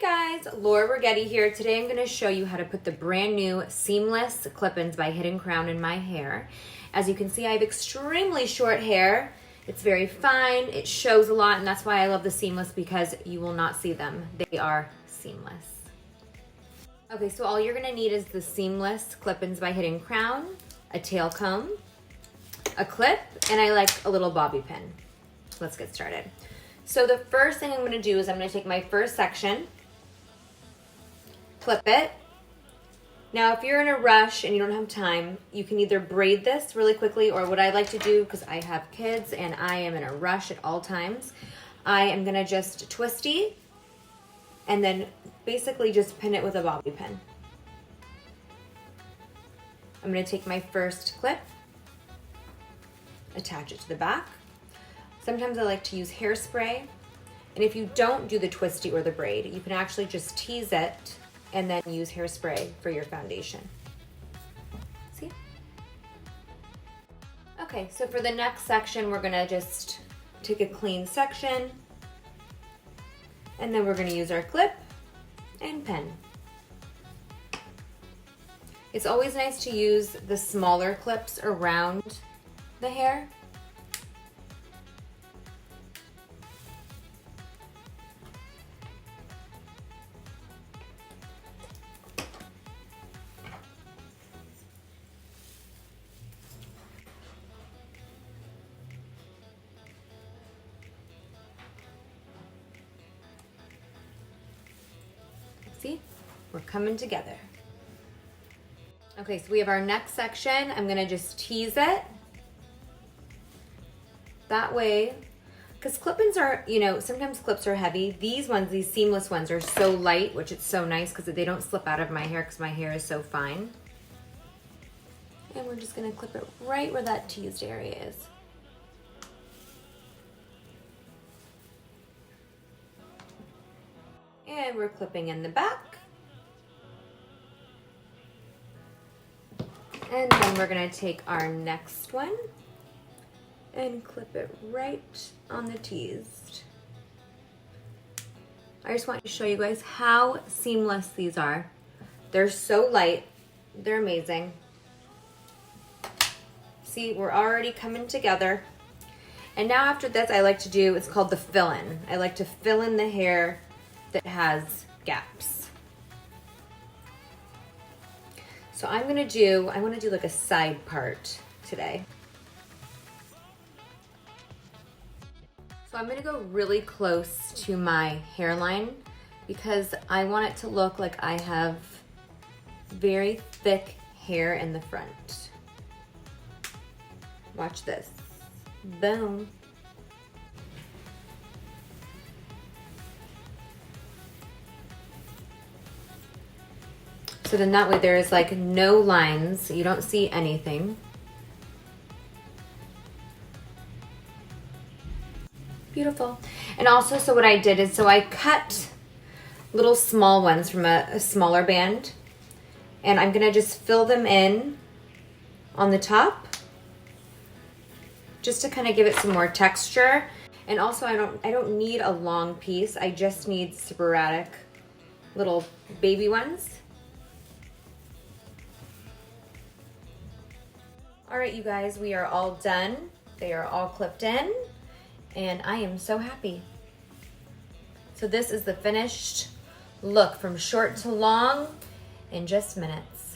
guys, Laura Rigetti here. Today I'm going to show you how to put the brand new Seamless Clip-ins by Hidden Crown in my hair. As you can see, I have extremely short hair. It's very fine, it shows a lot, and that's why I love the Seamless, because you will not see them. They are seamless. Okay, so all you're going to need is the Seamless Clip-ins by Hidden Crown, a tail comb, a clip, and I like a little bobby pin. Let's get started. So the first thing I'm going to do is I'm going to take my first section, clip it. Now if you're in a rush and you don't have time, you can either braid this really quickly, or what I like to do, because I have kids and I am in a rush at all times, I am going to just twisty and then basically just pin it with a bobby pin. I'm going to take my first clip, attach it to the back. Sometimes I like to use hairspray, and if you don't do the twisty or the braid, you can actually just tease it and then use hairspray for your foundation. See? Okay, so for the next section, we're gonna just take a clean section, and then we're gonna use our clip and pen. It's always nice to use the smaller clips around the hair. See, we're coming together. Okay, so we have our next section. I'm gonna just tease it. That way, because clip-ins are, you know, sometimes clips are heavy. These ones, these seamless ones, are so light, which is so nice because they don't slip out of my hair because my hair is so fine. And we're just gonna clip it right where that teased area is. And we're clipping in the back. And then we're gonna take our next one and clip it right on the teased. I just want to show you guys how seamless these are. They're so light, they're amazing. See, we're already coming together. And now after this, I like to do, it's called the fill-in. I like to fill in the hair that has gaps. So I want to do like a side part today. So I'm gonna go really close to my hairline because I want it to look like I have very thick hair in the front. Watch this. Boom. So then that way there is like no lines, you don't see anything. Beautiful. And also, so what I did is, so I cut little small ones from a smaller band, and I'm gonna just fill them in on the top just to kind of give it some more texture. And also I don't need a long piece, I just need sporadic little baby ones. All right, you guys, we are all done. They are all clipped in, and I am so happy. So this is the finished look from short to long in just minutes.